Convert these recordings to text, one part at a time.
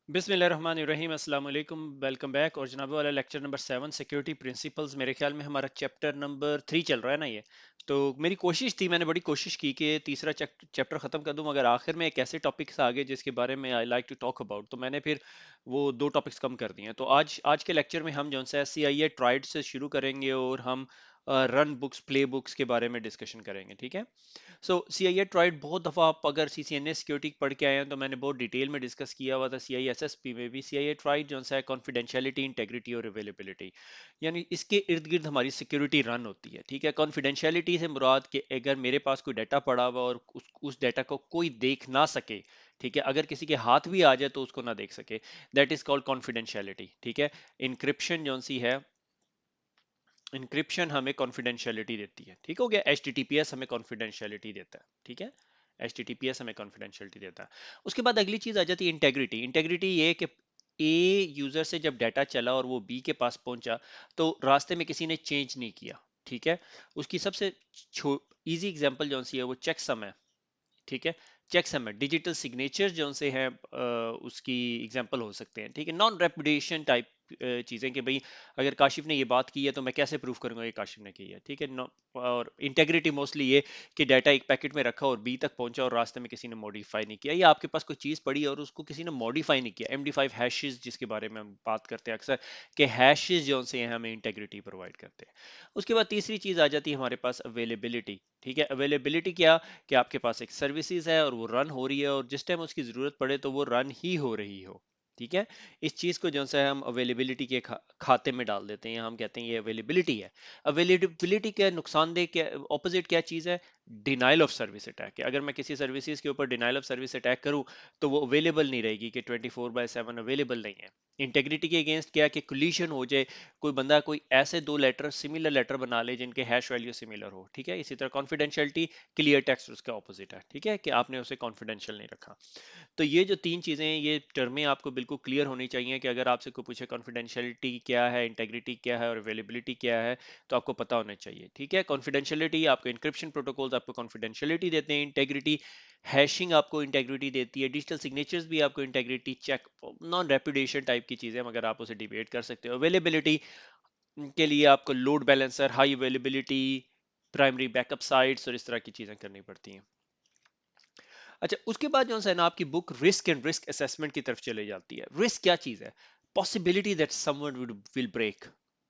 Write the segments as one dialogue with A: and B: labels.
A: बिस्मिल्लाहिर्रहमानिर्रहीम अस्सलाम वालेकुम वेलकम बैक। और जनाब वाला लेक्चर नंबर 7 सिक्योरिटी प्रिंसिपल्स, मेरे ख्याल में हमारा चैप्टर नंबर 3 चल रहा है ना ये। तो मेरी कोशिश थी, मैंने बड़ी कोशिश की कि तीसरा चैप्टर ख़त्म कर दूं, मगर आखिर में एक ऐसे टॉपिक से आगे जिसके बारे में I like to talk about, तो मैंने फिर वो दो टॉपिक्स कम कर दिए हैं। तो आज आज के लेक्चर में हम जो है CIA ट्राइड से शुरू करेंगे और हम रन बुक्स प्ले बुक्स के बारे में डिस्कशन करेंगे, ठीक है। सो CIA ट्राइड बहुत दफ़ा, आप अगर CCNA सिक्योरिटी पढ़ के आए हैं तो मैंने बहुत डिटेल में डिस्कस किया हुआ था। CISSP में भी CIA ट्राइड जो है कॉन्फिडेंशियलिटी, इंटेग्रिटी और अवेलेबिलिटी, यानी इसके इर्द गिर्द हमारी सिक्योरिटी रन होती है, ठीक है। कॉन्फिडेंशियलिटी से मुराद कि अगर मेरे पास कोई डाटा पड़ा हुआ और उस डाटा को कोई देख ना सके, ठीक है, अगर किसी के हाथ भी आ जाए तो उसको ना देख सके, दैट इज कॉल्ड कॉन्फिडेंशियलिटी, ठीक है। इंक्रिप्शन जो सी है, इंक्रिप्शन हमें कॉन्फिडेंशियलिटी देती है, ठीक हो गया। HTTPS हमें कॉन्फिडेंशियलिटी देता है, ठीक है। HTTPS हमें कॉन्फिडेंशियलिटी देता है। उसके बाद अगली चीज आ जाती है इंटेग्रिटी। इंटेग्रिटी ये कि ए यूजर से जब डाटा चला और वो बी के पास पहुंचा, तो रास्ते में किसी ने चेंज नहीं किया, ठीक है। उसकी सबसे इजी एग्जांपल जो सी है वो चेकसम है, ठीक है। चेकसम है, डिजिटल सिग्नेचर जो से है, उसकी एग्जांपल हो सकते हैं, ठीक है। नॉन रेपुटेशन टाइप चीजें कि भाई अगर काशिफ ने ये बात की है तो मैं कैसे प्रूफ करूंगा ये काशिफ ने की है, ठीक है। और इंटेग्रिटी मोस्टली ये कि डाटा एक पैकेट में रखा और बी तक पहुंचा और रास्ते में किसी ने मॉडिफाई नहीं किया, या आपके पास कोई चीज पड़ी और उसको किसी ने मॉडिफाई नहीं किया। MD5 हैशेस जिसके बारे में हम बात करते हैं अक्सर, कि हैशेस जो से हैं हमें इंटेग्रिटी प्रोवाइड करते हैं। उसके बाद तीसरी चीज आ जाती है हमारे पास अवेलेबिलिटी, ठीक है। अवेलेबिलिटी क्या, कि आपके पास एक सर्विसेज है और वो रन हो रही है और जिस टाइम उसकी जरूरत पड़े तो वो रन ही हो रही हो, ठीक है। इस चीज को जो है हम अवेलेबिलिटी के खाते में डाल देते हैं, हम कहते हैं ये अवेलेबिलिटी है। अवेलेबिलिटी के नुकसानदेह क्या, ऑपोजिट क्या चीज है, डिनाइल ऑफ सर्विस अटैक। अगर मैं किसी सर्विसेज के ऊपर डिनाइल ऑफ सर्विस अटैक करूं तो वो अवेलेबल नहीं रहेगी, कि 24/7 अवेलेबल नहीं है। इंटेग्रिटी के अगेंस्ट क्या, कि कोलिशन हो जाए, कोई बंदा कोई ऐसे दो लेटर सिमिलर लेटर बना ले जिनके हैश वैल्यू सिमिलर हो, ठीक है। इसी तरह कॉन्फिडेंशियलिटी, क्लियर टेक्स्ट उसका ऑपोजिट है, ठीक है, कि आपने उसे कॉन्फिडेंशियल नहीं रखा। तो ये जो तीन चीजें हैं, ये टर्में आपको बिल्कुल क्लियर होनी चाहिए, कि अगर आपसे कोई पूछे कॉन्फिडेंशियलिटी क्या है, इंटेग्रिटी क्या है और अवेलेबिलिटी क्या है, तो आपको पता होना चाहिए, ठीक है। कॉन्फिडेंशियलिटी आपको इंक्रिप्शन प्रोटोकॉल्स आपको कॉन्फिडेंशियलिटी देते हैं, इंटेग्रिटी हैशिंग आपको इंटेग्रिटी देती है, डिजिटल सिग्नेचर्स भी आपको integrity check, non reputation type की चीजें, मगर आप उसे डिबेट कर सकते हो। अवेलेबिलिटी के लिए आपको load balancer, high availability, primary backup sites और इस तरह की चीजें करनी पड़ती हैं। अच्छा, उसके बाद जो है ना आपकी book risk and risk assessment की तरफ चले जाती है। रिस्क क्या चीज है, possibility that someone would will break,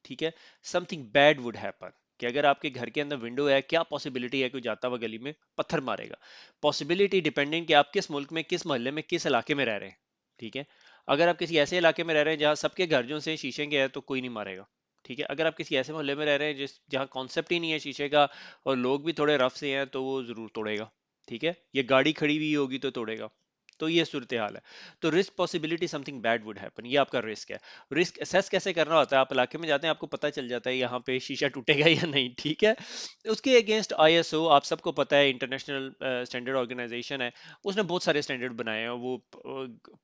A: ठीक है, समथिंग बैड वुड हैपन, कि अगर आपके घर के अंदर विंडो है, क्या पॉसिबिलिटी है कोई जाता हुआ गली में पत्थर मारेगा। पॉसिबिलिटी डिपेंडिंग कि आप किस मुल्क में, किस मोहल्ले में, किस इलाके में रह रहे हैं, ठीक है। अगर आप किसी ऐसे इलाके में रह रहे हैं जहां सबके घर जो से शीशे के हैं तो कोई नहीं मारेगा, ठीक है। अगर आप किसी ऐसे मोहल्ले में रह रहे हैं जिस जहाँ कॉन्सेप्ट ही नहीं है शीशे का और लोग भी थोड़े रफ से हैं, तो वो जरूर तोड़ेगा, ठीक है। ये गाड़ी खड़ी हुई होगी तो तोड़ेगा। तो ये सूरत हाल है। तो risk possibility something bad would happen, ये आपका रिस्क है। रिस्क असेस कैसे करना होता है, आप इलाके में जाते हैं, आपको पता चल जाता है यहाँ पे शीशा टूटेगा या नहीं, ठीक है। उसके अगेंस्ट ISO, आप सबको पता है, इंटरनेशनल स्टैंडर्ड ऑर्गेनाइजेशन है, उसने बहुत सारे स्टैंडर्ड बनाए हैं। वो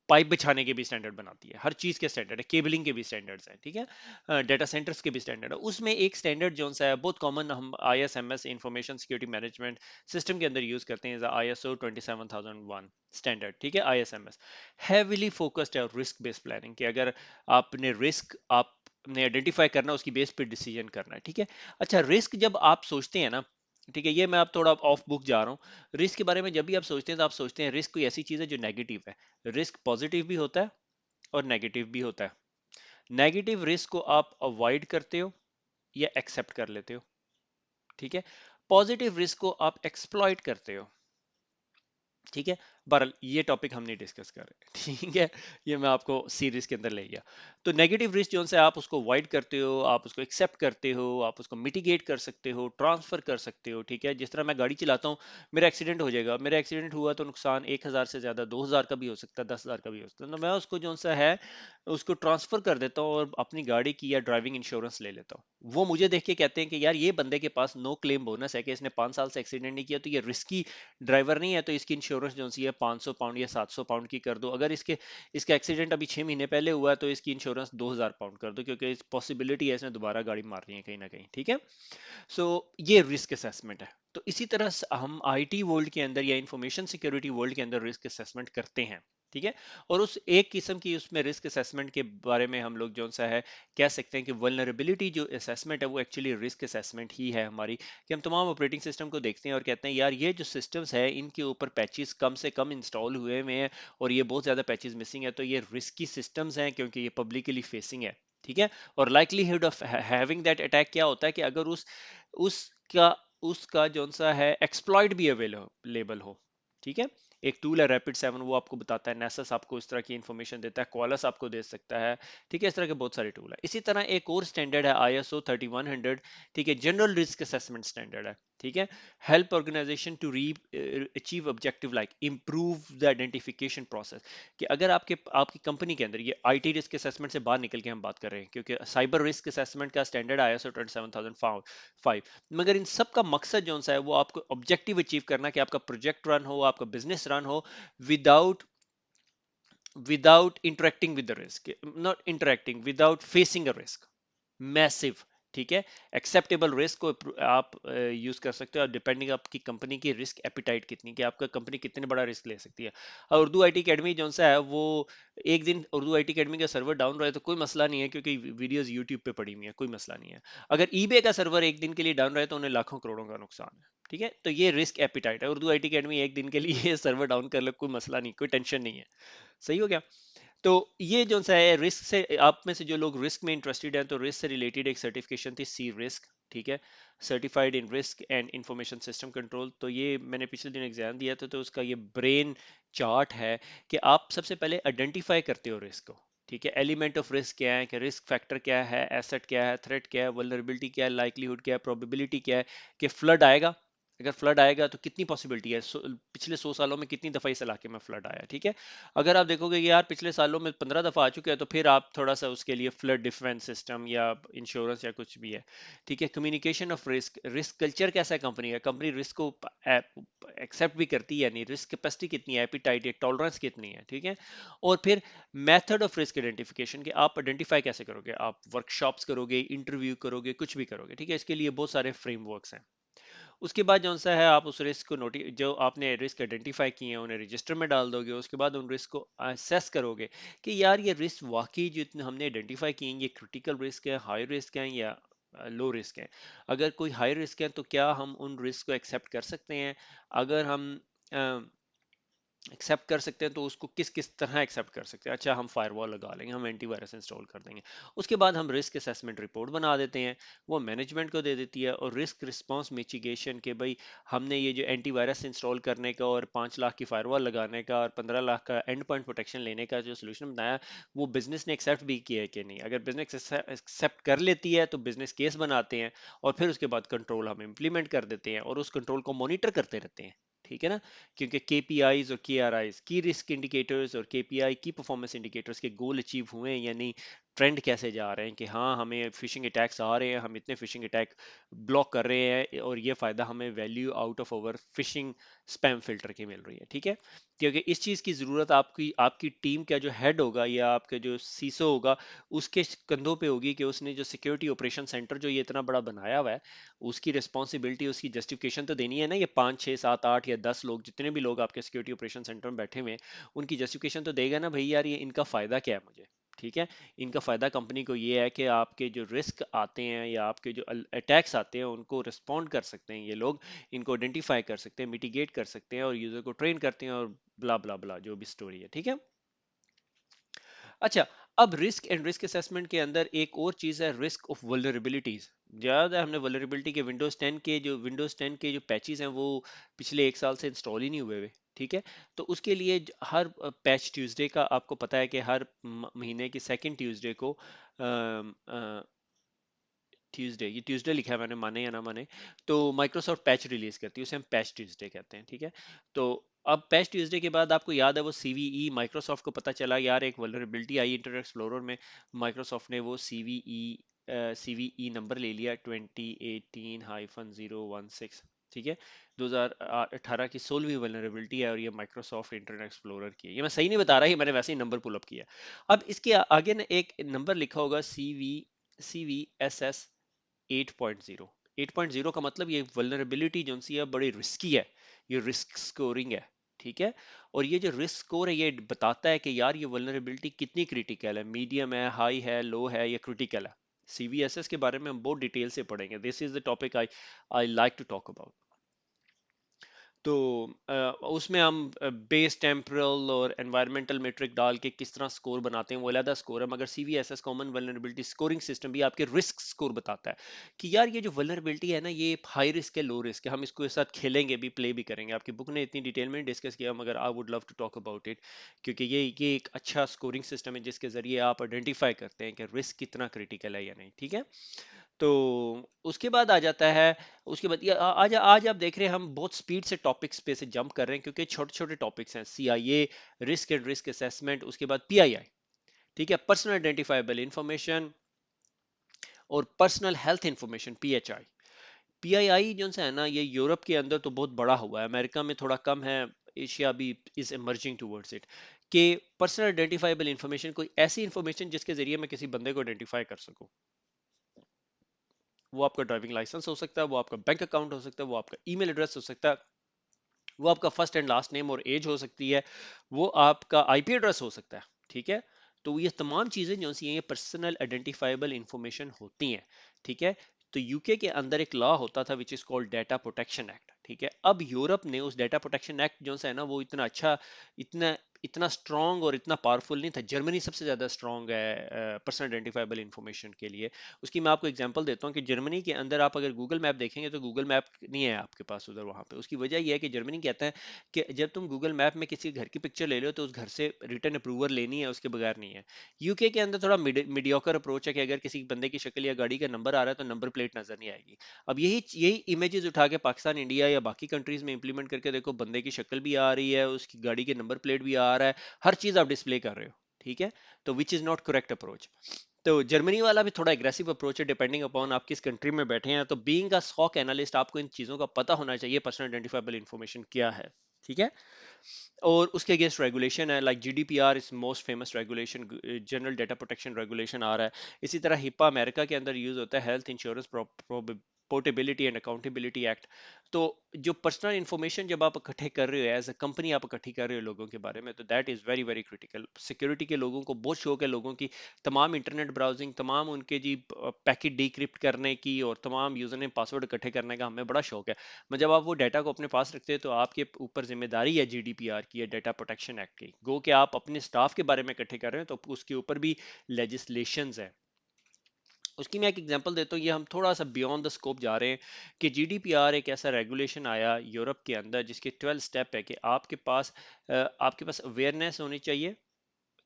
A: पाइप बिछाने के भी स्टैंडर्ड बनाती है, हर चीज के स्टैंडर्ड है, केबलिंग के भी स्टैंडर्ड्स हैं, ठीक है, डेटा सेंटर्स के भी स्टैंडर्ड है। उसमें एक स्टैंडर्ड जो सा है बहुत कॉमन, हम ISMS information security management system के अंदर यूज करते हैं, ISO 27001 स्टैंडर्ड, ठीक है। ISMS हैविली फोकस्ड है रिस्क बेस्ड प्लानिंग, कि अगर आपने रिस्क आपने आइडेंटिफाई करना, उसकी बेस पे डिसीजन करना है, ठीक है। अच्छा, रिस्क जब आप सोचते हैं ना, ठीक है, ये मैं आप थोड़ा ऑफ बुक जा रहा हूँ। रिस्क के बारे में जब भी आप सोचते हैं तो आप सोचते हैं रिस्क कोई ऐसी चीज है जो नेगेटिव है। रिस्क पॉजिटिव भी होता है और नेगेटिव भी होता है। नेगेटिव रिस्क को आप अवॉइड करते हो या एक्सेप्ट कर लेते हो, ठीक है। पॉजिटिव रिस्क को आप एक्सप्लॉइट करते हो, ठीक है। बहरहाल ये टॉपिक हम नहीं डिस्कस कर रहे, ठीक है। ये मैं आपको सीरीज के अंदर ले गया। तो नेगेटिव रिस्क जो है आप उसको अवॉइड करते हो, आप उसको एक्सेप्ट करते हो, आप उसको मिटिगेट कर सकते हो, ट्रांसफर कर सकते हो, ठीक है। जिस तरह मैं गाड़ी चलाता हूँ, मेरा एक्सीडेंट हो जाएगा, मेरा एक्सीडेंट हुआ तो नुकसान 1,000 से ज्यादा 2,000 का भी हो सकता है, 10,000 का भी हो सकता है, तो मैं उसको जो सा है उसको ट्रांसफर कर देता हूँ और अपनी गाड़ी की या ड्राइविंग इंश्योरेंस ले लेता हूँ। वो मुझे देख के कहते हैं कि यार ये बंदे के पास नो क्लेम बोनस है, कि इसने 5 साल से एक्सीडेंट नहीं किया, तो ये रिस्की ड्राइवर नहीं है, तो इसकी इंश्योरेंस जो सी है 500 पाउंड या 700 पाउंड की कर दो। अगर इसका एक्सीडेंट अभी 6 महीने पहले हुआ है तो इसकी इंश्योरेंस 2,000 पाउंड कर दो, क्योंकि इस पॉसिबिलिटी है इसने दोबारा गाड़ी मारनी है कहीं ना कहीं, ठीक है। सो ये रिस्क असेसमेंट है। तो इसी तरह हम IT वर्ल्ड के अंदर या इंफॉर्मेशन सिक्योरिटी वर्ल्ड के अंदर रिस्क असेसमेंट करते हैं। ठीक है। और उस एक किस्म की उसमें रिस्क असेसमेंट के बारे में हम लोग जो सा है कह सकते हैं कि वल्नरेबिलिटी जो असेसमेंट है वो एक्चुअली रिस्क असेसमेंट ही है हमारी, कि हम तमाम ऑपरेटिंग सिस्टम को देखते हैं और कहते हैं यार ये जो सिस्टम्स है इनके ऊपर पैचेस कम से कम इंस्टॉल हुए हुए हैं और ये बहुत ज़्यादा पैचेस मिसिंग है, तो ये रिस्की सिस्टम्स हैं क्योंकि ये पब्लिकली फेसिंग है। ठीक है। और likelihood of having that attack क्या होता है कि अगर उसका उसका जो सा है एक्सप्लॉइट भी अवेलेबल हो। ठीक है। एक टूल है रैपिड 7, वो आपको बताता है, नेसस आपको इस तरह की इंफॉर्मेशन देता है, क्वालस आपको दे सकता है। ठीक है। इस तरह के बहुत सारे टूल है। इसी तरह एक और स्टैंडर्ड है ISO 3100। ठीक है। जनरल रिस्क असेसमेंट स्टैंडर्ड है। ठीक है। Help organisation to re achieve objective like improve the identification process, कि अगर आपके आपकी कंपनी के अंदर ये IT रिस्क असेसमेंट से बाहर निकल के हम बात कर रहे हैं, क्योंकि साइबर रिस्क असेसमेंट का स्टैंडर्ड ISO 27005, मगर इन सब का मकसद जो सा है वो आपको ऑब्जेक्टिव अचीव करना, कि आपका प्रोजेक्ट रन हो, आपका बिजनेस रन हो without without interacting with the risk, not interacting, without facing a risk massive. ठीक है। एक्सेप्टेबल रिस्क को आप यूज कर सकते हो, डिपेंडिंग आपकी कंपनी की रिस्क एपिटाइट कितनी, कि आपका कंपनी कितने बड़ा रिस्क ले सकती है। और उर्दू IT अकेडमी जो सा है वो एक दिन उर्दू IT अकेडमी का सर्वर डाउन रहे तो कोई मसला नहीं है, क्योंकि वीडियोस यूट्यूब पे पड़ी हुई है, कोई मसला नहीं है। अगर ईबे का सर्वर एक दिन के लिए डाउन रहे तो उन्हें लाखों करोड़ों का नुकसान है। ठीक है। तो ये रिस्क एपिटाइट है, उर्दू IT अकेडमी एक दिन के लिए सर्वर डाउन कर ले कोई मसला नहीं, कोई टेंशन नहीं है। सही हो गया। तो ये जो सा है रिस्क से, आप में से जो लोग रिस्क में इंटरेस्टेड हैं तो रिस्क से रिलेटेड एक सर्टिफिकेशन थी सी रिस्क। ठीक है। Certified in risk and information system control, तो ये मैंने पिछले दिन एग्जाम दिया था, तो उसका ये ब्रेन चार्ट है कि आप सबसे पहले आइडेंटिफाई करते हो रिस्क को। ठीक है। एलिमेंट ऑफ रिस्क क्या है, कि रिस्क फैक्टर क्या है, एसेट क्या है, थ्रेट क्या है, वल्नरेबिलिटी क्या है, लाइकलीहुड क्या है, प्रोबेबिलिटी क्या है, कि फ्लड आएगा। अगर फ्लड आएगा तो कितनी पॉसिबिलिटी है, पिछले 100 सालों में कितनी दफा इस इलाके में फ्लड आया। ठीक है। अगर आप देखोगे कि यार पिछले सालों में 15 दफा आ चुके हैं, तो फिर आप थोड़ा सा उसके लिए फ्लड डिफेंस सिस्टम या इंश्योरेंस या कुछ भी है। ठीक है। Communication of risk, risk culture कैसा है कंपनी का, कंपनी रिस्क को एक्सेप्ट भी करती है, नहीं रिस्क कैपेसिटी कितनी है, एपिटाइट है, टॉलरेंस कितनी है। ठीक है। और फिर मेथड ऑफ रिस्क आइडेंटिफिकेशन, कि आप आइडेंटिफाई कैसे करोगे, आप वर्कशॉप्स करोगे, इंटरव्यू करोगे, कुछ भी करोगे। ठीक है। इसके लिए बहुत सारे फ्रेमवर्क्स हैं। उसके बाद जौन सा है आप उस रिस्क को नोटिस, जो आपने रिस्क आइडेंटिफाई किए हैं उन्हें रजिस्टर में डाल दोगे। उसके बाद उन रिस्क को असेस करोगे कि यार ये रिस्क वाकई जो इतने हमने आइडेंटिफाई किए हैं ये क्रिटिकल रिस्क है, हाई रिस्क है या लो रिस्क है। अगर कोई हाई रिस्क है तो क्या हम उन रिस्क को एक्सेप्ट कर सकते हैं। अगर हम एक्सेप्ट कर सकते हैं तो उसको किस किस तरह एक्सेप्ट कर सकते हैं। अच्छा हम फायरवॉल लगा लेंगे, हम एंटीवायरस इंस्टॉल कर देंगे। उसके बाद हम रिस्क असेसमेंट रिपोर्ट बना देते हैं, वो मैनेजमेंट को दे देती है। और रिस्क रिस्पांस मिटिगेशन के भाई हमने ये जो एंटीवायरस इंस्टॉल करने का और 5 लाख की फायरवॉल लगाने का और 15 लाख का एंड पॉइंट प्रोटेक्शन लेने का जो सोल्यूशन बनाया, वो बिजनेस ने एक्सेप्ट भी किया है कि नहीं। अगर बिजनेस एक्सेप्ट कर लेती है तो बिजनेस केस बनाते हैं और फिर उसके बाद कंट्रोल हम इम्प्लीमेंट कर देते हैं और उस कंट्रोल को मॉनिटर करते रहते हैं। ठीक है ना। क्योंकि KPIs और KRIs की रिस्क इंडिकेटर्स और KPI की परफॉर्मेंस इंडिकेटर्स के गोल अचीव हुए हैं या नहीं, ट्रेंड कैसे जा रहे हैं, कि हाँ हमें फिशिंग अटैक्स आ रहे हैं, हम इतने फिशिंग अटैक ब्लॉक कर रहे हैं और ये फायदा हमें value out of over fishing spam filter की मिल रही है। ठीक है। क्योंकि इस चीज की जरूरत आपकी आपकी टीम का जो हेड होगा या आपके जो सीसो होगा उसके कंधों पे होगी, कि उसने जो सिक्योरिटी ऑपरेशन सेंटर जो ये इतना बड़ा बनाया हुआ है उसकी रिस्पॉन्सिबिलिटी, उसकी जस्टिफिकेशन तो देनी है ना। ये 5 6 7 8 या 10 लोग, जितने भी लोग आपके सिक्योरिटी ऑपरेशन सेंटर में बैठे हुए हैं, उनकी जस्टिफिकेशन तो देगा ना भाई यार ये इनका फायदा क्या है मुझे। ठीक है। इनका फायदा कंपनी को ये है कि आपके जो रिस्क आते हैं या आपके जो अटैक्स आते हैं उनको रिस्पॉन्ड कर सकते हैं ये लोग, इनको आइडेंटिफाई कर सकते हैं, मिटिगेट कर सकते हैं और यूजर को ट्रेन करते हैं और ब्ला ब्ला ब्ला जो भी स्टोरी है। ठीक है। अच्छा। अब रिस्क एंड रिस्क असेसमेंट के अंदर एक और चीज है रिस्क ऑफ वल्नरेबिलिटीज। ज्यादा हमने वल्नरेबिलिटी के विंडोज 10 के जो पैचेस हैं वो पिछले 1 साल से इंस्टॉल ही नहीं हुए हुए। ठीक है। तो उसके लिए हर पैच ट्यूसडे का आपको पता है कि हर महीने की सेकंड ट्यूसडे को ट्यूसडे, ये ट्यूसडे लिखा है मैंने, माने या ना माने, तो माइक्रोसॉफ्ट पैच रिलीज करती है, उसे हम पैच ट्यूसडे कहते हैं। ठीक है। तो अब पैच ट्यूसडे के बाद आपको याद है वो CVE, माइक्रोसॉफ्ट को पता चला यार एक वल्नरेबिलिटी आई इंटरनेट एक्सप्लोरर में, माइक्रोसॉफ्ट ने वो CVE नंबर ले लिया 2018-016। ठीक है। 2018 की 16वीं वल्नरेबिलिटी है और ये माइक्रोसॉफ्ट इंटरनेट एक्सप्लोरर की है। ये मैं सही नहीं बता रहा, ये मैंने वैसे ही नंबर पुल अप किया। अब इसके आगे ना एक नंबर लिखा होगा CVSS 8.0। 8.0 का मतलब ये वल्नरेबिलिटी जो सी है बड़ी रिस्की है, ये रिस्क स्कोरिंग है। ठीक है। और ये जो रिस्क स्कोर है ये बताता है कि यार ये वल्नरेबिलिटी कितनी क्रिटिकल है, मीडियम है, हाई है, लो है या क्रिटिकल है। सीवीएसएस के बारे में हम बहुत डिटेल से पढ़ेंगे। This is the topic I I like to talk about. तो उसमें हम बेस टेम्परल और एनवायरमेंटल मेट्रिक डाल के किस तरह स्कोर बनाते हैं, वो अलग स्कोर है। मगर सीवीएसएस कॉमन वल्नरेबिलिटी स्कोरिंग सिस्टम भी आपके रिस्क स्कोर बताता है कि यार ये जो वल्नरेबिलिटी है ना ये हाई रिस्क है, लो रिस्क है, हम इसको एक साथ खेलेंगे भी, प्ले भी करेंगे। आपकी बुक ने इतनी डिटेल में डिस्कस किया, मगर I would love to talk about it, क्योंकि ये एक अच्छा स्कोरिंग सिस्टम है जिसके जरिए आप आइडेंटिफाई करते हैं कि रिस्क कितना क्रिटिकल है या नहीं। ठीक है। तो उसके बाद आ जाता है, उसके बाद आज आज आप देख रहे हैं हम बहुत स्पीड से टॉपिक्स पे से जंप कर रहे हैं, क्योंकि छोटे छोटे टॉपिक्स हैं। CIA, risk and risk assessment, उसके बाद पीआईआई, ठीक है, पर्सनल आइडेंटिफाइबल इंफॉर्मेशन, और पर्सनल हेल्थ इंफॉर्मेशन पीएचआई। पीआईआई जो है ना ये यूरोप के अंदर तो बहुत बड़ा हुआ है, अमेरिका में थोड़ा कम है, एशिया भी इज इमर्जिंग टूवर्ड्स इट। कि पर्सनल आइडेंटिफाइबल इंफॉर्मेशन कोई ऐसी इंफॉर्मेशन जिसके जरिए मैं किसी बंदे को आइडेंटिफाई कर सकूं। वो आपका ड्राइविंग लाइसेंस हो सकता है, वो आपका बैंक अकाउंट हो सकता है, वो आपका ईमेल एड्रेस हो सकता है, वो आपका फर्स्ट एंड लास्ट नेम और एज हो सकती है, वो आपका आईपी एड्रेस हो सकता है। ठीक है। तो ये तमाम चीजें जो सी हैं ये पर्सनल आइडेंटिफाइबल इंफॉर्मेशन होती हैं। ठीक है। तो यूके के अंदर एक लॉ होता था which is called data protection act. ठीक है। अब यूरोप ने उस डेटा प्रोटेक्शन एक्ट जो है ना वो इतना अच्छा, इतना इतना स्ट्रॉन्ग और इतना पावरफुल नहीं था। जर्मनी सबसे ज्यादा स्ट्रॉन्ग है पर्सनल आइडेंटिफाइबल इंफॉर्मेशन के लिए। उसकी मैं आपको एग्जांपल देता हूँ कि जर्मनी के अंदर आप अगर गूगल मैप देखेंगे तो गूगल मैप नहीं है आपके पास उधर वहां पे। उसकी वजह यह है कि जर्मनी कहता है कि जब तुम गूगल मैप में किसी घर की पिक्चर ले लो तो उस घर से रिटर्न अप्रूवल लेनी है, उसके बगैर नहीं है। यूके के अंदर थोड़ा मीडियोकर अप्रोच है कि अगर किसी बंदे की शक्ल या गाड़ी का नंबर आ रहा है तो नंबर प्लेट नजर नहीं आएगी। अब यही यही इमेजेस उठा के पाकिस्तान, इंडिया या बाकी कंट्रीज में इंप्लीमेंट करके देखो, बंदे की शक्ल भी आ रही है, उसकी गाड़ी के नंबर प्लेट भी आ रहा है, हर चीज आप डिस्प्ले कर रहे हो। ठीक है। तो which is not correct approach. तो जर्मनी वाला भी थोड़ा एग्रेसिव अप्रोच है, डिपेंडिंग अपॉन आप किस कंट्री में बैठे हैं। तो बीइंग अ सॉक एनालिस्ट आपको इन चीजों का पता होना चाहिए, पर्सनल आइडेंटिफाइबल इंफॉर्मेशन क्या है। ठीक है। और उसके अगेंस्ट रेगुलेशन है, like GDPR is most famous regulation, general data protection regulation आ रहा है। इसी तरह हिपा अमेरिका के अंदर यूज होता है, health insurance portability and accountability act. तो जो पर्सनल इंफॉर्मेशन जब आप इकट्ठे कर रहे हो एज अ कंपनी, आप इकट्ठी कर रहे हो लोगों के बारे में, तो that is very very critical. Security के लोगों को बहुत शौक है, लोगों की तमाम इंटरनेट ब्राउजिंग, तमाम उनके जी पैकेट डिक्रिप्ट करने की और तमाम यूजर नेम पासवर्ड इकट्ठे करने का हमें बड़ा शौक है। मैं जब आप वो डाटा को अपने पास रखते हैं तो आपके ऊपर जिम्मेदारी है जीडीपीआर की या डाटा प्रोटेक्शन एक्ट की। गो कि आप अपने स्टाफ के बारे में इकट्ठे कर रहे हैं तो उसके ऊपर भी लेजिस्लेशंस है। उसकी मैं एक एग्जांपल देता हूँ, ये हम थोड़ा सा बियॉन्ड द स्कोप जा रहे हैं कि जीडीपीआर एक ऐसा रेगुलेशन आया यूरोप के अंदर जिसके 12 स्टेप है कि आपके पास अवेयरनेस होनी चाहिए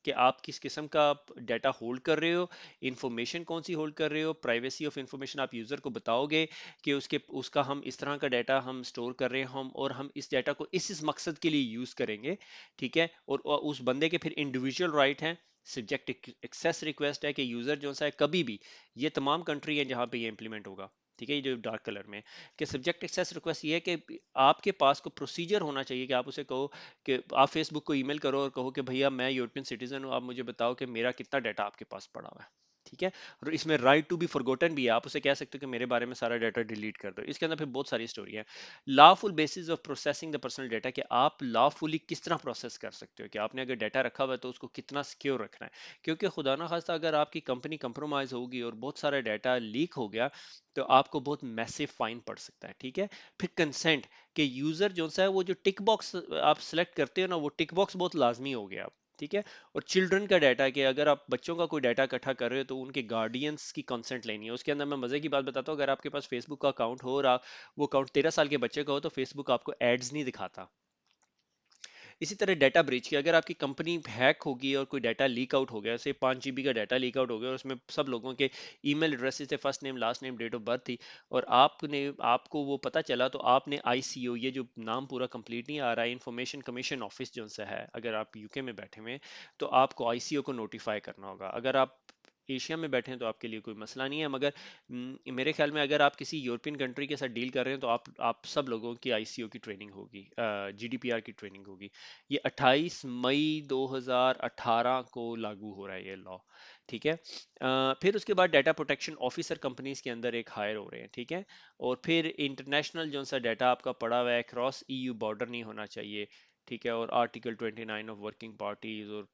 A: कि आप किस किस्म का डाटा होल्ड कर रहे हो, इंफॉर्मेशन कौन सी होल्ड कर रहे हो, प्राइवेसी ऑफ इंफॉर्मेशन आप यूजर को बताओगे कि उसका हम इस तरह का डाटा हम स्टोर कर रहे हैं, हम और हम इस डाटा को इस मकसद के लिए यूज करेंगे। ठीक है। और उस बंदे के फिर इंडिविजुअल राइट हैं, सब्जेक्ट एक्सेस रिक्वेस्ट है कि यूजर जो सा है कभी भी, ये तमाम कंट्री है जहां पे ये इंप्लीमेंट होगा। ठीक है। ये जो डार्क कलर में कि सब्जेक्ट एक्सेस रिक्वेस्ट ये है कि आपके पास को प्रोसीजर होना चाहिए कि आप उसे कहो कि आप फेसबुक को ईमेल करो और कहो कि भैया मैं यूरोपियन सिटीजन हूँ, आप मुझे बताओ कि मेरा कितना डाटा आपके पास पड़ा हुआ है। ठीक है। और इसमें राइट टू बी फॉरगॉटन भी है, आप उसे कह सकते हो कि मेरे बारे में सारा डाटा डिलीट कर दो। इसके अंदर फिर बहुत सारी स्टोरी है। Lawful basis of processing the personal data, कि आप लॉफुली किस तरह प्रोसेस कर सकते हो, कि आपने अगर डाटा रखा हुआ है तो उसको कितना सिक्योर रखना है। क्योंकि खुदा ना खास्ता अगर आपकी कंपनी कंप्रोमाइज होगी और बहुत सारा डाटा लीक हो गया तो आपको बहुत मैसिव फाइन पड़ सकता है। ठीक है। फिर कंसेंट, कि यूजर जो सा है वो जो टिक बॉक्स आप सिलेक्ट करते हो ना, वो टिक बॉक्स बहुत लाजमी हो गया अब। ठीक है। और चिल्ड्रन का डाटा, कि अगर आप बच्चों का कोई डाटा इकट्ठा कर रहे हो तो उनके गार्डियंस की कंसेंट लेनी है। उसके अंदर मैं मजे की बात बताता हूँ, अगर आपके पास फेसबुक का अकाउंट हो और वो अकाउंट 13 साल के बच्चे का हो तो फेसबुक आपको एड्स नहीं दिखाता। इसी तरह डाटा ब्रीच की, अगर आपकी कंपनी हैक होगी और कोई डाटा लीक आउट हो गया, जैसे 5 GB का डाटा लीक आउट हो गया और उसमें सब लोगों के ईमेल एड्रेसेस थे, first name last name date of birth थी, और आपको वो पता चला तो आपने आईसीओ, ये जो नाम पूरा कंप्लीट नहीं आ रहा है, इंफॉर्मेशन कमीशन ऑफिस जो सा है, अगर आप यूके में बैठे हुए हैं तो आपको आईसीओ को नोटिफाई करना होगा। अगर आप एशिया में बैठे हैं तो आपके लिए कोई मसला नहीं है, मगर मेरे ख्याल में अगर आप किसी यूरोपियन कंट्री के साथ डील कर रहे हैं तो आप सब लोगों की आईसीओ की ट्रेनिंग होगी, जीडीपीआर की ट्रेनिंग होगी। ये 28 मई 2018 को लागू हो रहा है ये लॉ। ठीक है। फिर उसके बाद डाटा प्रोटेक्शन ऑफिसर कंपनीज के अंदर एक हायर हो रहे हैं। ठीक है। और फिर इंटरनेशनल जो सा डाटा आपका पड़ा हुआ है क्रॉस ईयू बॉर्डर नहीं होना चाहिए। ठीक है, और आर्टिकल 29 ऑफ वर्किंग पार्टीज, और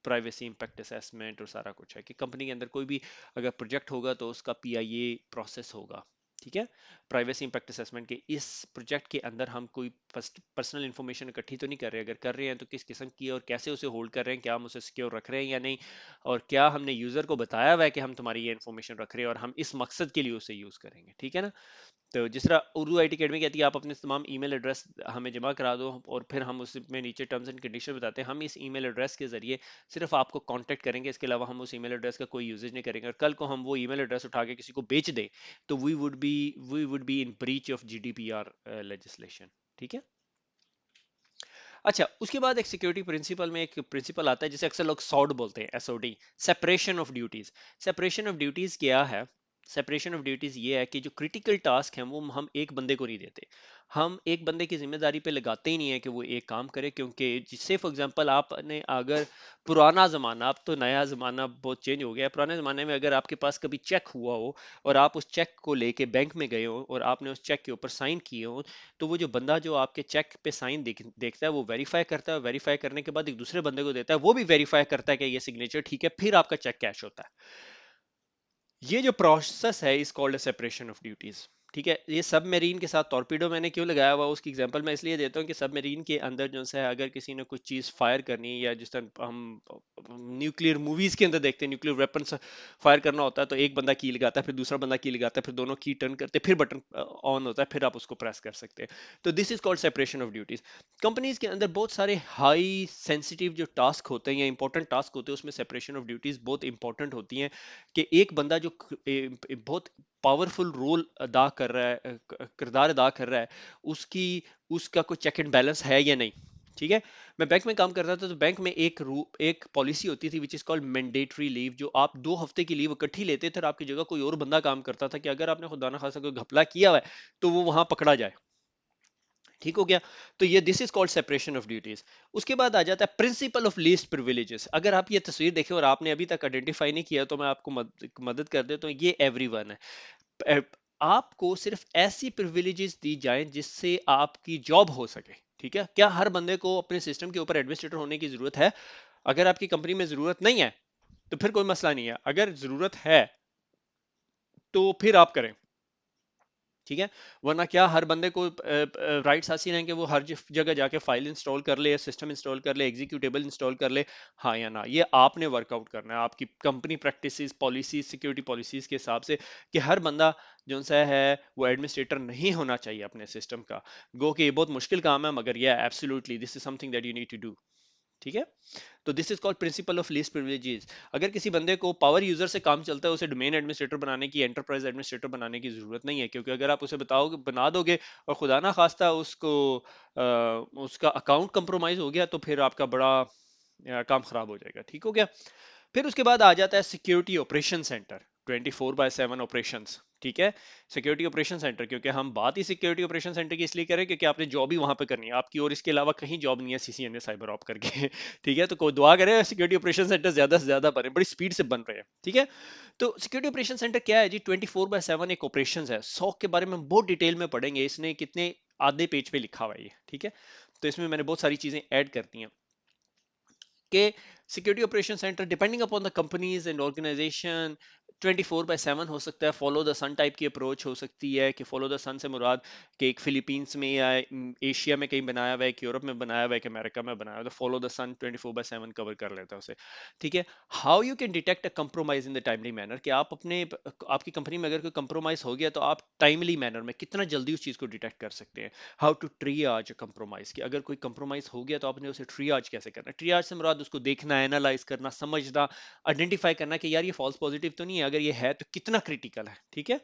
A: प्राइवेसी इंपैक्ट असेसमेंट, और सारा कुछ है कि कंपनी के अंदर कोई भी अगर प्रोजेक्ट होगा तो उसका पीआईए प्रोसेस होगा। ठीक है, प्राइवेसी इंपैक्ट असेसमेंट के इस प्रोजेक्ट के अंदर हम कोई पर्सनल इंफॉर्मेशन इकट्ठी तो नहीं कर रहे, अगर कर रहे हैं तो किस किस्म की और कैसे उसे होल्ड कर रहे हैं, क्या हम उसे सिक्योर रख रहे हैं या नहीं, और क्या हमने यूजर को बताया हुआ है कि हम तुम्हारी ये इन्फॉर्मेशन रख रहे हैं और हम इस मकसद के लिए उसे यूज करेंगे। ठीक है ना। तो जिस तरह उर्दू आईटी अकेडमी कहती है आप अपने तमाम ईमेल एड्रेस हमें जमा करा दो, और फिर हम उसमें नीचे टर्म्स एंड कंडीशन बताते हैं, हम इस ईमेल एड्रेस के जरिए सिर्फ आपको कांटेक्ट करेंगे, इसके अलावा हम उस ईमेल एड्रेस का कोई यूजेज नहीं करेंगे, और कल को हम वो ईमेल एड्रेस उठा के किसी को बेच दें तो we would be in breach of GDPR legislation. ठीक है। अच्छा, उसके बाद एक सिक्योरिटी प्रिंसिपल में एक प्रिंसिपल आता है जिसे अक्सर लोग सॉड बोलते हैं, SOD, separation of duties. Separation of duties क्या है? सेपरेशन ऑफ ड्यूटीज ये है कि जो क्रिटिकल टास्क हैं वो हम एक बंदे को नहीं देते, हम एक बंदे की जिम्मेदारी पे लगाते ही नहीं है कि वो एक काम करे, क्योंकि जिससे फॉर एग्जांपल आपने अगर पुराना जमाना, अब तो नया जमाना बहुत चेंज हो गया है, पुराने जमाने में अगर आपके पास कभी चेक हुआ हो और आप उस चेक को लेके बैंक में गए हो और आपने उस चेक के ऊपर साइन किए हो, तो वो जो बंदा जो आपके चेक पे साइन देखता है वो वेरीफाई करता है, वेरीफाई करने के बाद एक दूसरे बंदे को देता है, वो भी वेरीफाई करता है कि ये सिग्नेचर ठीक है, फिर आपका चेक कैश होता है। ये जो प्रोसेस है इस कॉल्ड सेपरेशन ऑफ ड्यूटीज। ठीक है, ये सबमरीन के साथ टॉर्पीडो मैंने क्यों लगाया हुआ उसकी एग्जांपल मैं इसलिए देता हूँ कि सबमरीन के अंदर जो है अगर किसी ने कुछ चीज फायर करनी है, या जिस तरह हम न्यूक्लियर मूवीज के अंदर देखते हैं न्यूक्लियर वेपन्स फायर करना होता है, तो एक बंदा की लगाता है, फिर दूसरा बंदा की लगाता है, फिर दोनों की टर्न करते हैं, फिर बटन ऑन होता है, फिर आप उसको प्रेस कर सकते हैं। तो this is called separation of duties. Companies के अंदर बहुत सारे हाई सेंसिटिव जो टास्क होते हैं या इंपॉर्टेंट टास्क होते हैं उसमें सेपरेशन ऑफ ड्यूटीज बहुत इंपॉर्टेंट होती हैं, कि एक बंदा जो बहुत पावरफुल रोल अदा कर रहा है, किरदार अदा कर रहा है, उसकी उसका कोई चेक एंड बैलेंस है या नहीं। ठीक है, मैं बैंक में काम करता था, तो बैंक में एक पॉलिसी होती थी which is called mandatory leave, जो आप 2 हफ्ते की लीव इकट्ठी लेते थे और आपकी जगह कोई और बंदा काम करता था, कि अगर आपने खुदा ना खासा कोई घपला किया हुआ है तो वो वहां पकड़ा जाए। ठीक हो गया। तो ये this is called separation of duties. उसके बाद आ जाता है प्रिंसिपल ऑफ लीस्ट प्रिविलेजेस। अगर आप ये तस्वीर देखें और आपने अभी तक आइडेंटिफाई नहीं किया तो मैं आपको मदद कर देता हूँ। ये एवरीवन है। अ, आपको सिर्फ ऐसी प्रिविलेजेस दी जाएं जिससे आपकी जॉब हो सके। ठीक है, क्या हर बंदे को अपने सिस्टम के ऊपर एडमिनिस्ट्रेटर होने की जरूरत है? अगर आपकी कंपनी में जरूरत नहीं है तो फिर कोई मसला नहीं है, अगर जरूरत है तो फिर आप करें। ठीक है, वरना क्या हर बंदे को राइट्स हासिल हैं कि वो हर जगह जाके फाइल इंस्टॉल कर ले, सिस्टम इंस्टॉल कर ले, एग्जीक्यूटेबल इंस्टॉल कर ले? हाँ या ना, ये आपने वर्कआउट करना है आपकी company practices, policies, security policies के हिसाब से, कि हर बंदा जो सा है वो एडमिनिस्ट्रेटर नहीं होना चाहिए अपने सिस्टम का। गो कि ये बहुत मुश्किल काम है, मगर ये absolutely this is something that you need to do. ठीक है, तो this is called principle of least privileges. अगर किसी बंदे को पावर यूजर से काम चलता है, उसे डोमेन एडमिनिस्ट्रेटर बनाने की, एंटरप्राइज एडमिनिस्ट्रेटर बनाने की जरूरत नहीं है, क्योंकि अगर आप उसे बताओगे बना दोगे और खुदा ना खास्ता उसका अकाउंट कंप्रोमाइज हो गया तो फिर आपका बड़ा काम खराब हो जाएगा। ठीक हो गया। फिर उसके बाद आ जाता है सिक्योरिटी ऑपरेशन सेंटर, 24/7 ऑपरेशंस। ठीक है, सिक्योरिटी ऑपरेशन सेंटर, क्योंकि हम बात ही सिक्योरिटी ऑपरेशन सेंटर की इसलिए करें क्योंकि आपने जॉब ही वहां पे करनी है आपकी, और इसके अलावा कहीं जॉब नहीं है सीसीएनए साइबर ऑप करके। ठीक है, तो कोई दुआ करे सिक्योरिटी ऑपरेशन सेंटर ज्यादा से ज्यादा बने, बड़ी स्पीड से बन रहे हैं। ठीक है, तो सिक्योरिटी ऑपरेशन सेंटर क्या है जी? 24/7 एक ऑपरेशन है। सॉक के बारे में हम बहुत डिटेल में पढ़ेंगे, इसने कितने आधे पेज पे लिखा हुआ है ये। ठीक है, तो इसमें मैंने बहुत सारी चीजें ऐड करती हैं कि security operation centre depending upon the companies and organisation 24/7 हो सकता है। फॉलो द सन टाइप की अप्रोच हो सकती है, कि फॉलो द सन से मुराद कि एक फिलीपींस में या एशिया में कहीं बनाया हुआ है, कि यूरोप में बनाया हुआ है, कि अमेरिका में बनाया हुआ है, तो फॉलो द सन 24/7 कवर कर लेता है उसे। ठीक है, how you can detect a compromise in the timely manner, कि आप आपकी कंपनी में अगर कोई कंप्रोमाइज हो गया तो आप टाइमली मैनर में कितना जल्दी उस चीज को डिटेक्ट कर सकते हैं। हाउ टू ट्रियाज कंप्रोमाइज, कि अगर कोई कंप्रोमाइज हो गया तो आपने उसे ट्रियाज कैसे करना है। ट्रियाज से मुराद उसको देखना, एनालाइज करना, समझना, आइडेंटिफाई करना कि यार ये फॉल्स पॉजिटिव तो नहीं है, अगर ये है तो कितना क्रिटिकल है। ठीक है,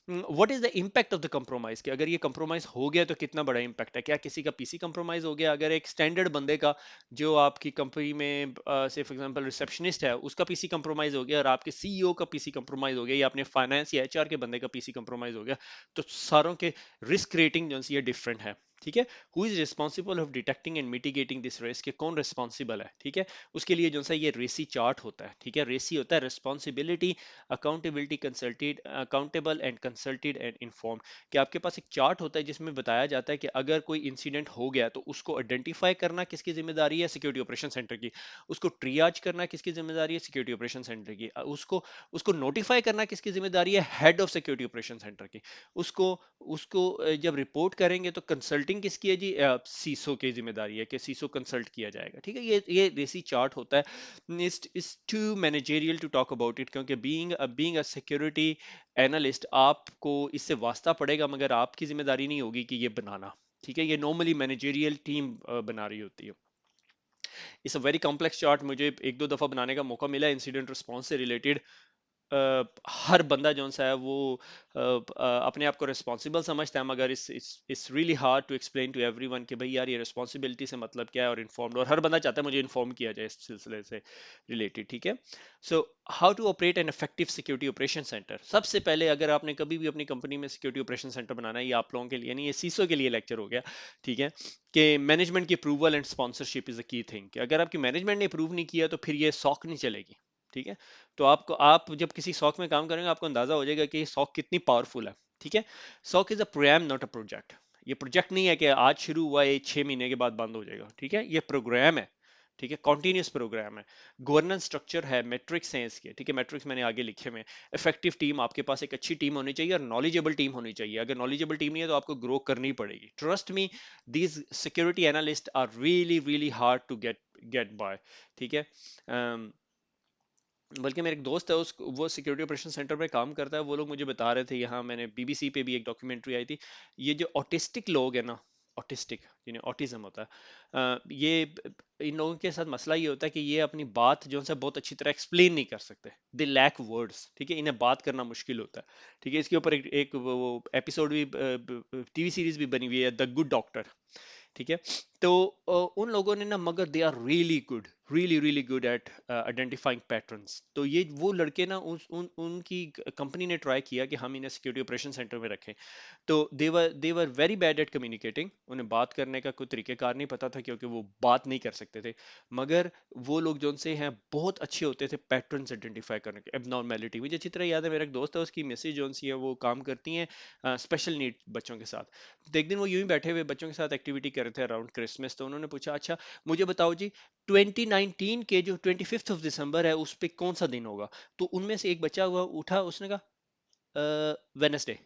A: what is the impact of the compromise, कि अगर ये कंप्रोमाइज हो गया तो कितना बड़ा इम्पैक्ट है। क्या किसी का पीसी कंप्रोमाइज हो गया? अगर एक स्टैंडर्ड बंदे का जो आपकी कंपनी में से फॉर एग्जांपल रिसेप्शनिस्ट है, उसका पीसी कंप्रोमाइज हो गया, और आपके सीईओ का पीसी कंप्रोमाइज हो गया, या अपने फाइनेंस या एचआर के बंदे का पीसी कंप्रोमाइज हो गया, तो सारों के रिस्क रेटिंग जो है डिफरेंट है। ठीक है। Who is responsible of detecting and mitigating this risk, के कौन रिस्पॉन्सिबल है, ठीक है। उसके लिए जो सा ये रेसी चार्ट होता है, ठीक है। रेसी होता है responsibility, accountability, consulted, accountable and consulted and informed, कि आपके पास एक चार्ट होता है जिसमें बताया जाता है कि अगर कोई इंसिडेंट हो गया तो उसको आइडेंटिफाई करना किसकी जिम्मेदारी है, सिक्योरिटी ऑपरेशन सेंटर की। उसको ट्रियाज करना किसकी जिम्मेदारी है, सिक्योरिटी ऑपरेशन सेंटर की। उसको उसको नोटिफाई करना किसकी जिम्मेदारी है, head of security operation centre की। उसको उसको जब रिपोर्ट करेंगे तो कंसल्टिंग किसकी है जी, सीसो की जिम्मेदारी है कि सीसो कंसल्ट किया जाएगा, ठीक है। ये देसी चार्ट होता है। It's too managerial to talk about it, क्योंकि बीइंग अ सिक्योरिटी एनालिस्ट आपको इससे वास्ता पड़ेगा, मगर आपकी जिम्मेदारी नहीं होगी कि ये बनाना, ठीक है। ये नॉर्मली मैनेजेरियल टीम बना रही होती है। It's a very complex chart, मुझे एक दो दफा बनाने का मौका मिला इंसिडेंट रिस्पॉन्स से रिलेटेड। हर बंदा जो सा है वो अपने आप को रिस्पॉन्सिबल समझता है, मगर it's really hard to explain to everyone कि भाई यार ये रिस्पॉन्सिबिलिटी से मतलब क्या है, और इन्फॉर्म्ड, और हर बंदा चाहता है मुझे इन्फॉर्म किया जाए इस सिलसिले से रिलेटेड, ठीक है। So how to operate an effective security operation centre. सबसे पहले अगर आपने कभी भी अपनी कंपनी में सिक्योरिटी ऑपरेशन सेंटर बनाना है, ये आप लोगों के लिए नहीं, ये सीसो के लिए लेक्चर हो गया, ठीक है, कि मैनेजमेंट की approval and sponsorship is a key thing, कि अगर आपकी मैनेजमेंट ने अप्रूव नहीं किया तो फिर ये सॉक नहीं चलेगी, ठीक है। तो आप जब किसी सॉक में काम करेंगे आपको अंदाजा हो जाएगा कि सॉक कितनी पावरफुल है, ठीक है। SOC is a program not a project. ये प्रोजेक्ट नहीं है कि आज शुरू हुआ ये 6 महीने के बाद बंद हो जाएगा, ठीक है। ये प्रोग्राम है, ठीक है, कॉन्टिन्यूस प्रोग्राम है। गवर्नेंस स्ट्रक्चर है, मेट्रिक्स हैं इसके, ठीक है। मेट्रिक्स मैंने आगे लिखे में। इफेक्टिव टीम, आपके पास एक अच्छी टीम होनी चाहिए और नॉलेजेबल टीम होनी चाहिए। अगर नॉलेजेबल टीम नहीं है तो आपको ग्रो करनी पड़ेगी। Trust me, these security analyst are really really hard to get by, ठीक है। बल्कि मेरे एक दोस्त है, उस वो सिक्योरिटी ऑपरेशन सेंटर में काम करता है, वो लोग मुझे बता रहे थे, यहाँ मैंने बीबीसी पे भी एक डॉक्यूमेंट्री आई थी, ये जो ऑटिस्टिक लोग हैं ना, ऑटिस्टिक जिन्हें ऑटिज्म होता है, इन लोगों के साथ मसला ये होता है कि ये अपनी बात जो है बहुत अच्छी तरह एक्सप्लेन नहीं कर सकते, दे लैक वर्ड्स, ठीक है। इन्हें बात करना मुश्किल होता है, ठीक है। इसके ऊपर एक वो एपिसोड भी, टीवी सीरीज भी बनी हुई है, द गुड डॉक्टर, ठीक है। तो उन लोगों ने ना, मगर they are really good, really really good at identifying patterns. तो ये वो लड़के ना, उनकी कंपनी ने ट्राई किया कि हम इन्हें सिक्योरिटी ऑपरेशन सेंटर में रखें। तो they were very bad at communicating, उन्हें बात करने का कोई तरीकेकार नहीं पता था, क्योंकि वो बात नहीं कर सकते थे। मगर वो लोग जो उनसे हैं बहुत अच्छे होते थे पैटर्न्स आइडेंटिफाई करने के, एबनॉर्मेलिटी। मुझे अच्छी तरह याद है, मेरा एक दोस्त है, उसकी मिसेज जो सी है वो काम करती हैं स्पेशल नीड बच्चों के साथ। तो एक दिन वो यूं ही बैठे हुए बच्चों के साथ एक्टिविटी कर रहे थे अराउंड क्रिसमस, तो उन्होंने पूछा, अच्छा मुझे बताओ जी, 2019 के जो 25 दिसंबर है उस पे कौन सा दिन होगा। तो उनमें से एक बच्चा हुआ उठा, उसने कहा Wednesday.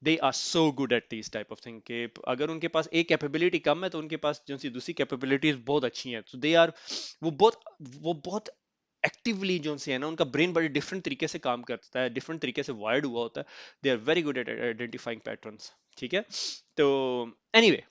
A: They are so good at this type of thing, के अगर उनके पास एक कैपेबिलिटी कम है तो उनके पास जो सी दूसरी कैपेबिलिटीज बहुत अच्छी हैं, तो दे आर, वो बहुत वो बहुत एक्टिवली जो से है ना, उनका ब्रेन बड़े डिफरेंट तरीके से काम करता है, डिफरेंट तरीके से वायर्ड हुआ होता है। They are very good at identifying patterns, ठीक है। तो एनीवे,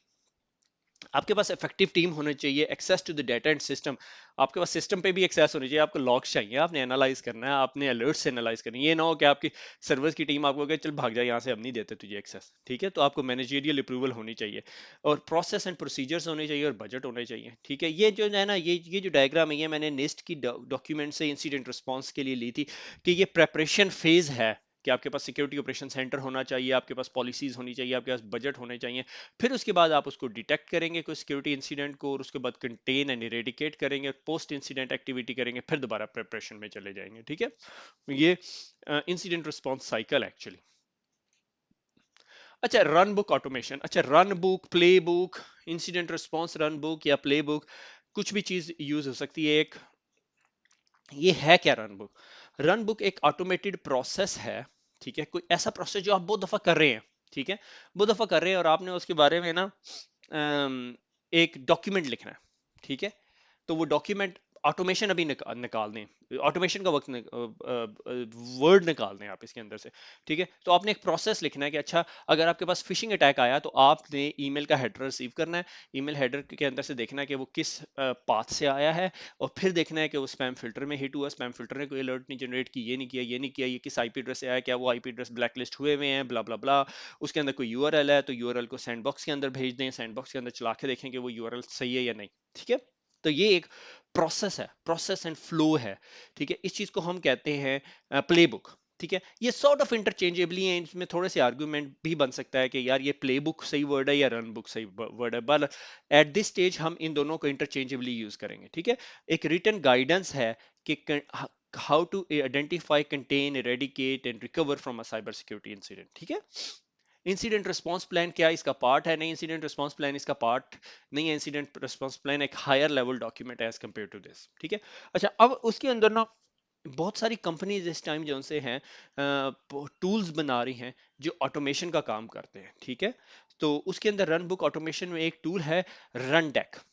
A: आपके पास इफेक्टिव टीम होनी चाहिए, access to the data and system. आपके पास सिस्टम पे भी एक्सेस होनी चाहिए, आपको लॉग्स चाहिए, आपने एनालाइज करना है, आपने अलर्ट्स एनालाइज करनी है। ये ना हो कि आपकी सर्वर्स की टीम आपको कहे चल भाग जा यहाँ से, अब नहीं देते तुझे एक्सेस, ठीक है। तो आपको मैनेजरियल अप्रूवल होनी चाहिए, और प्रोसेस एंड प्रोसीजर्स होने चाहिए, और बजट होने चाहिए, ठीक है। ये जो है ना, ये जो डायग्राम है, ये मैंने निस्ट की डॉक्यूमेंट से इंसिडेंट रिस्पॉन्स के लिए ली थी, कि ये प्रेपरेशन फेज है, कि आपके पास सिक्योरिटी ऑपरेशन सेंटर होना चाहिए, आपके पास पॉलिसीज होनी चाहिए, आपके पास बजट होने चाहिए। फिर उसके बाद आप उसको डिटेक्ट करेंगे कोई सिक्योरिटी इंसिडेंट को, और उसके बाद कंटेन एंड इरेडिकेट करेंगे, पोस्ट इंसिडेंट एक्टिविटी करेंगे, फिर दोबारा प्रिपरेशन में चले जाएंगे, ठीक है। ये इंसिडेंट रिस्पॉन्स साइकिल एक्चुअली। अच्छा, रन बुक ऑटोमेशन। अच्छा, run book, play book, incident response run book या प्ले बुक, कुछ भी चीज यूज हो सकती है। एक ये है क्या रन बुक? रन बुक एक ऑटोमेटेड प्रोसेस है, ठीक है। कोई ऐसा प्रोसेस जो आप बहुत दफा कर रहे हैं, ठीक है, बहुत दफा कर रहे हैं, और आपने उसके बारे में ना एक डॉक्यूमेंट लिखना है, ठीक है। तो वो डॉक्यूमेंट ऑटोमेशन अभी निकाल दें, ऑटोमेशन का वक्त वर्ड निकाल दें आप इसके अंदर से, ठीक है। तो आपने एक प्रोसेस लिखना है कि अच्छा, अगर आपके पास फिशिंग अटैक आया तो आपने ईमेल का हेडर रिसीव करना है, ईमेल हेडर के अंदर से देखना है कि वो किस पाथ से आया है, और फिर देखना है कि वो स्पैम फिल्टर में हिट हुआ, स्पैम फिल्टर ने कोई अलर्ट नहीं जनरेट की, ये नहीं किया, ये नहीं किया, ये किस आईपी एड्रेस से आया, क्या वो आईपी एड्रेस ब्लैकलिस्ट हुए हुए हैं, ब्ला ब्ला ब्ला। उसके अंदर कोई यूआरएल है तो यूआरएल को सैंडबॉक्स के अंदर भेज दें, सैंडबॉक्स के अंदर चला के देखें कि वो यूआरएल सही है या नहीं, ठीक है। तो ये एक प्रोसेस है, प्रोसेस एंड फ्लो है, ठीक है। इस चीज को हम कहते हैं प्लेबुक, ठीक है, ये सॉर्ट ऑफ इंटरचेंजेबली है, इसमें थोड़े से आर्गुमेंट भी बन सकता है कि यार ये प्ले बुक सही वर्ड है या रन बुक सही वर्ड है, बट एट दिस स्टेज हम इन दोनों को इंटरचेंजेबली यूज करेंगे। ठीक है, एक रिटन गाइडेंस है कि how to identify, contain, eradicate and recover from a cyber security incident. ठीक है, इंसिडेंट रिस्पांस प्लान क्या इसका पार्ट है? नहीं, इंसिडेंट रिस्पांस प्लान इसका पार्ट नहीं है। इंसिडेंट रिस्पांस प्लान एक हायर लेवल डॉक्यूमेंट है एज कंपेयर टू दिस। ठीक है, अच्छा अब उसके अंदर ना बहुत सारी कंपनीज इस टाइम जो से हैं टूल्स बना रही हैं जो ऑटोमेशन का काम करते हैं। ठीक है, तो उसके अंदर रन बुक ऑटोमेशन में एक टूल है Rundeck.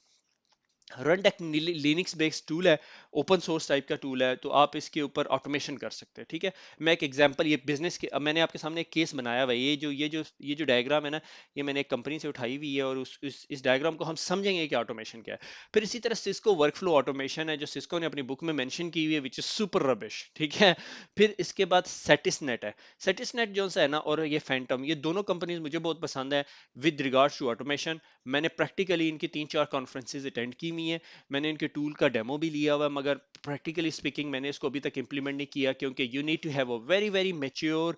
A: Rundeck Linux based tool है, ओपन सोर्स टाइप का टूल है, तो आप इसके ऊपर ऑटोमेशन कर सकते हैं। ठीक है, मैं एक एग्जांपल ये बिजनेस के, अब मैंने आपके सामने एक केस बनाया हुआ है। ये जो डायग्राम है ना, ये मैंने एक कंपनी से उठाई हुई है, और इस डायग्राम को हम समझेंगे कि ऑटोमेशन क्या है। फिर इसी तरह सिस्को वर्कफ्लो ऑटोमेशन है जो सिस्को ने अपनी बुक में मेंशन की हुई है, विच इज सुपर रबिश। ठीक है, फिर इसके बाद सेटिसनेट है। सेटिसनेट जो सा है ना, और ये फैंटम, ये दोनों कंपनीज मुझे बहुत पसंद है विद रिगार्ड्स टू ऑटोमेशन। मैंने प्रैक्टिकली इनकी 3-4 कॉन्फ्रेंसेज अटेंड की हुई है, मैंने इनके टूल का डेमो भी लिया हुआ है, मगर प्रैक्टिकली स्पीकिंग मैंने इसको अभी तक इंप्लीमेंट नहीं किया, क्योंकि you need to have a very very mature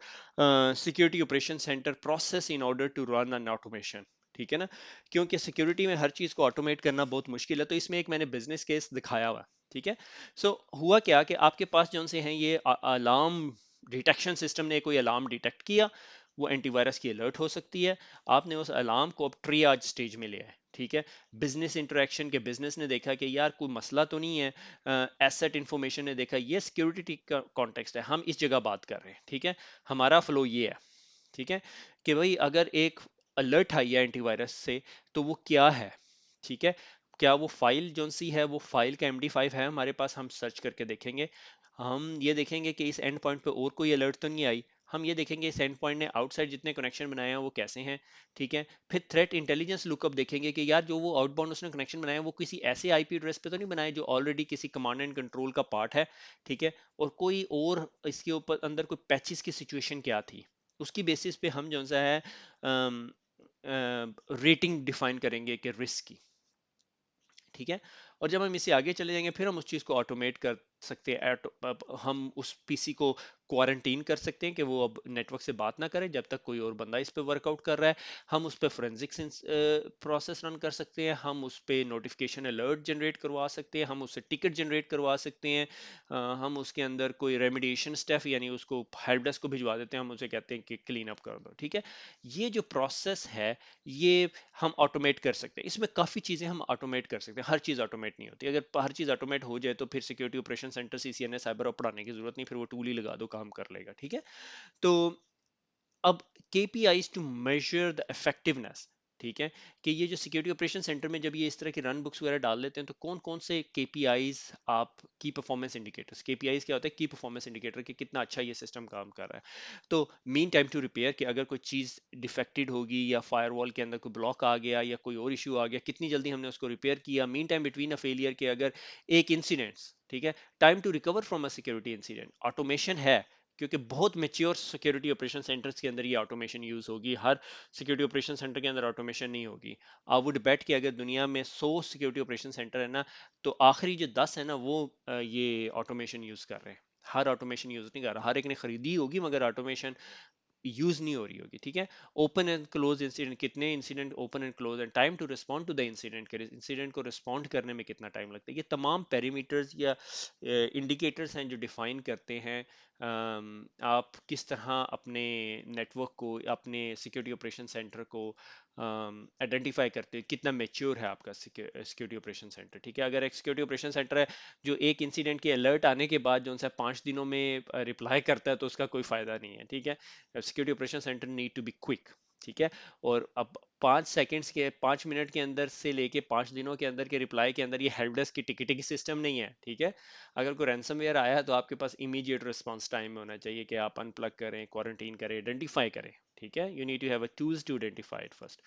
A: security operation center process in order to run an automation. ठीक है ना, क्योंकि सिक्योरिटी में हर चीज को ऑटोमेट करना बहुत मुश्किल है। तो इसमें एक मैंने बिजनेस केस दिखाया हुआ। ठीक है, सो हुआ क्या कि आपके पास जो से हैं ये अलार्म डिटेक्शन सिस्टम ने कोई अलार्म डिटेक्ट किया, वो एंटीवायरस की अलर्ट हो सकती है। आपने उस अलार्म को अब ट्रियाज स्टेज में लिया है। ठीक है, बिजनेस इंटरेक्शन के बिजनेस ने देखा कि यार कोई मसला तो नहीं है, एसेट इंफॉर्मेशन ने देखा ये सिक्योरिटी का कॉन्टेक्स्ट है, हम इस जगह बात कर रहे हैं। ठीक है, हमारा फ्लो ये है। ठीक है, कि भाई अगर एक अलर्ट आई है एंटीवायरस से तो वो क्या है। ठीक है, क्या वो फाइल जो सी है वो फाइल का MD5 है हमारे पास, हम सर्च करके देखेंगे। हम ये देखेंगे कि इस एंड पॉइंट पे और कोई अलर्ट तो नहीं आई। हम ये देखेंगे इस एंड पॉइंट ने आउटसाइड जितने कनेक्शन बनाए हैं वो कैसे हैं। ठीक है, फिर थ्रेट इंटेलिजेंस लुकअप देखेंगे कि यार जो वो आउटबाउंड उसने कनेक्शन बनाया वो किसी ऐसे आईपी एड्रेस पे तो नहीं बनाए जो ऑलरेडी किसी कमांड एंड कंट्रोल का पार्ट है। ठीक है, और कोई और इसके ऊपर अंदर कोई पैचेस की सिचुएशन क्या थी, उसकी बेसिस पे हम जो सा है रेटिंग डिफाइन करेंगे कि रिस्क की। ठीक है, और जब हम इसे आगे चले जाएंगे फिर हम उस चीज़ को ऑटोमेट कर सकते हैं। हम उस पीसी को क्वारंटीन कर सकते हैं कि वो अब नेटवर्क से बात ना करे जब तक कोई और बंदा इस पे वर्कआउट कर रहा है। हम उस पर फोरेंसिक्स प्रोसेस रन कर सकते हैं, हम उस पर नोटिफिकेशन अलर्ट जनरेट करवा सकते हैं, हम उससे टिकट जनरेट करवा सकते हैं। हम उसके अंदर कोई रेमिडिएशन स्टेप यानी उसको हेल्प डेस्क को भिजवा देते हैं, हम उसे कहते हैं कि क्लीन अप कर दो। ठीक है, ये जो प्रोसेस है ये हम ऑटोमेट कर सकते हैं। इसमें काफ़ी चीज़ें हम ऑटोमेट कर सकते हैं, हर चीज़ ऑटोमेट नहीं होती। अगर हर चीज़ ऑटोमेट हो जाए तो फिर security operation centre CCNA cyber op पढ़ाने की जरूरत नहीं, फिर वो टूल ही लगा दो काम कर लेगा। ठीक है, तो अब KPIs to measure the effectiveness. ठीक है, कि ये जो सिक्योरिटी ऑपरेशन सेंटर में जब ये इस तरह की रन बुक्स वगैरह डाल लेते हैं तो कौन कौन से KPIs आप की परफॉर्मेंस इंडिकेटर्स, KPIs क्या होता है, की परफॉर्मेंस इंडिकेटर, कि कितना अच्छा ये सिस्टम काम कर रहा है। तो मीन टाइम टू रिपेयर, कि अगर कोई चीज़ डिफेक्टेड होगी या फायरवॉल के अंदर कोई ब्लॉक आ गया या कोई और इशू आ गया, कितनी जल्दी हमने उसको रिपेयर किया। Mean time between a failure, के अगर एक इंसिडेंट्स, ठीक है, time to recover from a security incident. Automation है क्योंकि बहुत मेच्योर सिक्योरिटी ऑपरेशन सेंटर्स के अंदर ये ऑटोमेशन यूज होगी, हर सिक्योरिटी ऑपरेशन सेंटर के अंदर ऑटोमेशन नहीं होगी। आई वुड बेट कि अगर दुनिया में 100 सिक्योरिटी ऑपरेशन सेंटर है ना, तो आखिरी जो 10 है ना वो ये ऑटोमेशन यूज कर रहे हैं। हर ऑटोमेशन यूज नहीं कर रहा, हर एक ने खरीदी होगी मगर ऑटोमेशन यूज नहीं हो रही होगी। ठीक है, ओपन एंड क्लोज इंसिडेंट, कितने incident open and close and time to respond to the incident, के इंसिडेंट को रिस्पॉन्ड करने में कितना टाइम लगता है। ये तमाम पैरामीटर्स या इंडिकेटर्स हैं जो डिफाइन करते हैं आप किस तरह अपने नेटवर्क को, अपने सिक्योरिटी ऑपरेशन सेंटर को आइडेंटिफाई करते हैं, कितना मेच्योर है आपका सिक्योरिटी ऑपरेशन सेंटर। ठीक है, अगर एक सिक्योरिटी ऑपरेशन सेंटर है जो एक इंसिडेंट के अलर्ट आने के बाद जो उनसे 5 दिनों में रिप्लाई करता है तो उसका कोई फायदा नहीं है। ठीक है, security operation center need to be quick. ठीक है, और अब 5 सेकंड्स के, 5 मिनट के अंदर से लेके 5 दिनों के अंदर के रिप्लाई के अंदर ये हेल्प डेस्क की टिकटिंग सिस्टम नहीं है। ठीक है, अगर कोई रैंसमवेयर आया है तो आपके पास इमीडिएट रिस्पांस टाइम होना चाहिए कि आप अनप्लग करें, क्वारंटीन करें, आइडेंटिफाई करें। ठीक है, you need to have a tools to identify it first.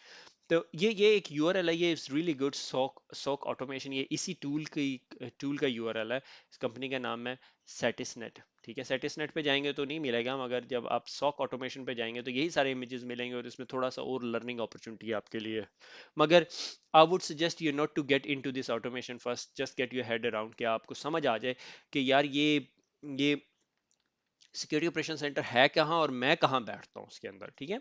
A: तो ये एक यूआरएल है, ये is really good, SOC automation, ये इसी टूल का यूआरएल है। इस कंपनी का नाम है सेटिसनेट। ठीक है, सेटिसनेट पे जाएंगे तो नहीं मिलेगा, मगर जब आप सॉक ऑटोमेशन पे जाएंगे तो यही सारे इमेजेस मिलेंगे और इसमें थोड़ा सा और लर्निंग अपॉर्चुनिटी आपके लिए। मगर I would suggest you not to get into this automation first, just get your head around, कि आपको समझ आ जाए कि यार ये सिक्योरिटी ऑपरेशन सेंटर है कहाँ और मैं कहाँ बैठता हूँ उसके अंदर, ठीक है।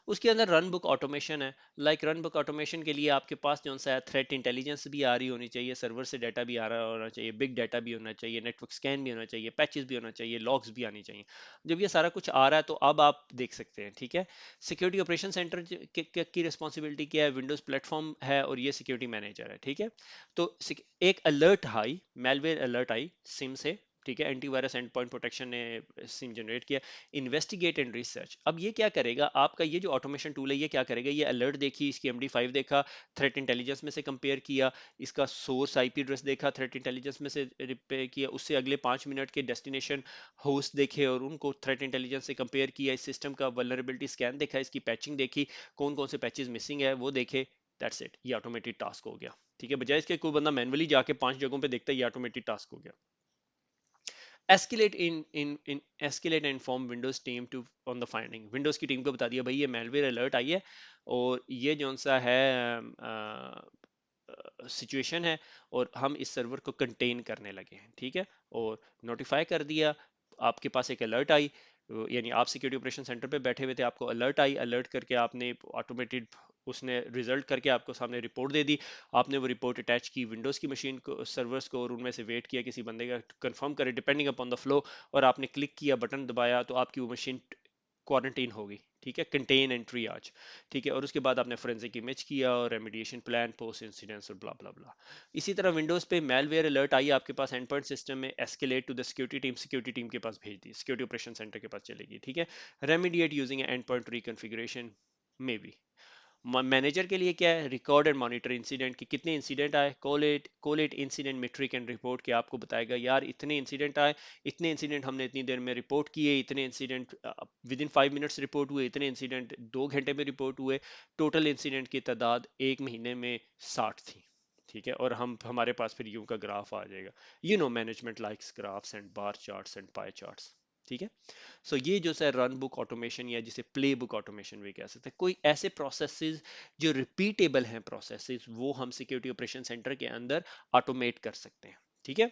A: उसके अंदर रन बुक ऑटोमेशन है। लाइक रन बुक ऑटोमेशन के लिए आपके पास जो सा थ्रेट इंटेलिजेंस भी आ रही होनी चाहिए, सर्वर से डाटा भी आ रहा होना चाहिए, बिग डाटा भी होना चाहिए, नेटवर्क स्कैन भी होना चाहिए, पैचेस भी होना चाहिए, लॉग्स भी आनी चाहिए। जब ये सारा कुछ आ रहा है तो अब आप देख सकते हैं, ठीक है। सिक्योरिटी ऑपरेशन सेंटर की रिस्पॉन्सिबिलिटी क्या है? विंडोज प्लेटफॉर्म है और ये सिक्योरिटी मैनेजर है, ठीक है। तो एक अलर्ट आई, मेलवेयर अलर्ट आई सिम से, ठीक है, एंटीवायरस एंड पॉइंट प्रोटेक्शन ने सिम जनरेट किया, इन्वेस्टिगेट एंड रिसर्च। अब ये क्या करेगा, आपका ये जो ऑटोमेशन टूल है ये क्या करेगा, ये अलर्ट देखी, इसकी MD5 देखा, थ्रेट इंटेलिजेंस में से कंपेयर किया, इसका सोर्स IP एड्रेस देखा, थ्रेट इंटेलिजेंस में से रिपेयर किया, उससे अगले 5 मिनट के डेस्टिनेशन होस्ट देखे और उनको थ्रेट इंटेलिजेंस से कंपेयर किया, इस सिस्टम का वल्नरेबिलिटी स्कैन देखा, इसकी पैचिंग देखी, कौन कौन से पैचेस मिसिंग है वो देखे। दैट्स इट, ये ऑटोमेटेड टास्क हो गया, ठीक है। बजाय इसके कोई बंदा मैनुअली जाके 5 जगहों पे देखता है, ये ऑटोमेटेड टास्क हो गया। escalate and inform Windows team to on the finding। Windows की टीम को बता दिया भाई ये malware alert आई है और ये जो सा है सिचुएशन है और हम इस सर्वर को कंटेन करने लगे हैं, ठीक है। और नोटिफाई कर दिया, आपके पास एक अलर्ट आई, यानी आप सिक्योरिटी ऑपरेशन सेंटर पे बैठे हुए थे, आपको अलर्ट आई, अलर्ट करके आपने ऑटोमेटेड उसने रिजल्ट करके आपको सामने रिपोर्ट दे दी। आपने वो रिपोर्ट अटैच की विंडोज़ की मशीन को, सर्वर्स को, और उनमें से वेट किया किसी बंदे का कंफर्म करे डिपेंडिंग अपॉन द फ्लो, और आपने क्लिक किया, बटन दबाया, तो आपकी वो मशीन क्वारंटीन होगी, ठीक है, कंटेन एंट्री आज, ठीक है। और उसके बाद आपने फोरेंसिक इमेज किया और रेमिडिएशन प्लान, पोस्ट इंसिडेंट्स और ब्ला ब्ला ब्ला। इसी तरह विंडोज पे मेलवेयर अलर्ट आई आपके पास एंड पॉइंट सिस्टम में, escalate to the security team के पास भेज दी, सिक्योरिटी ऑपरेशन सेंटर के पास चलेगी, ठीक है। Remediate using end point reconfiguration may be. Manager के लिए क्या है, रिकॉर्ड एंड मॉनिटर इंसिडेंट की कितने इंसिडेंट आए, collate incident metric and report के आपको बताएगा यार इतने इंसिडेंट आए, इतने इंसिडेंट हमने इतनी देर में रिपोर्ट किए, इतने incident with in 5 minutes report हुए, इतने इंसिडेंट 2 घंटे में रिपोर्ट हुए, टोटल इंसिडेंट की तादाद एक महीने में 60 थी, ठीक है। और हम हमारे पास फिर यूं का ग्राफ आ जाएगा, management likes graphs and bar charts and pie charts, ठीक है। सो ये जो है रन बुक ऑटोमेशन या जिसे प्ले बुक ऑटोमेशन भी कह सकते हैं। कोई ऐसे प्रोसेसेस जो रिपीटेबल हैं प्रोसेसेस, वो हम सिक्योरिटी ऑपरेशन सेंटर के अंदर ऑटोमेट कर सकते हैं, ठीक है।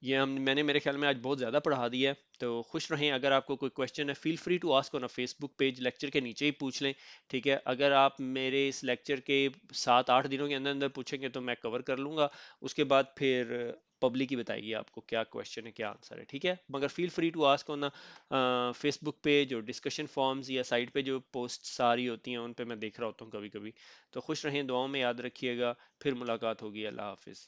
A: ये हम मैंने मेरे ख्याल में आज बहुत ज़्यादा पढ़ा दिया है, तो खुश रहें। अगर आपको कोई क्वेश्चन है feel free to ask on a Facebook page, lecture के नीचे ही पूछ लें, ठीक है। अगर आप मेरे इस लेक्चर के 7-8 दिनों के अंदर अंदर पूछेंगे तो मैं कवर कर लूँगा, उसके बाद फिर पब्लिक ही बताएगी आपको क्या क्वेश्चन है क्या आंसर है, ठीक है। मगर feel free to ask on Facebook page, और डिस्कशन फॉर्म्स या साइट पे जो पोस्ट सारी होती हैं उन पे मैं देख रहा होता हूँ कभी कभी। तो खुश रहें, दुआओं में याद रखिएगा, फिर मुलाकात होगी, अल्लाह हाफिज़।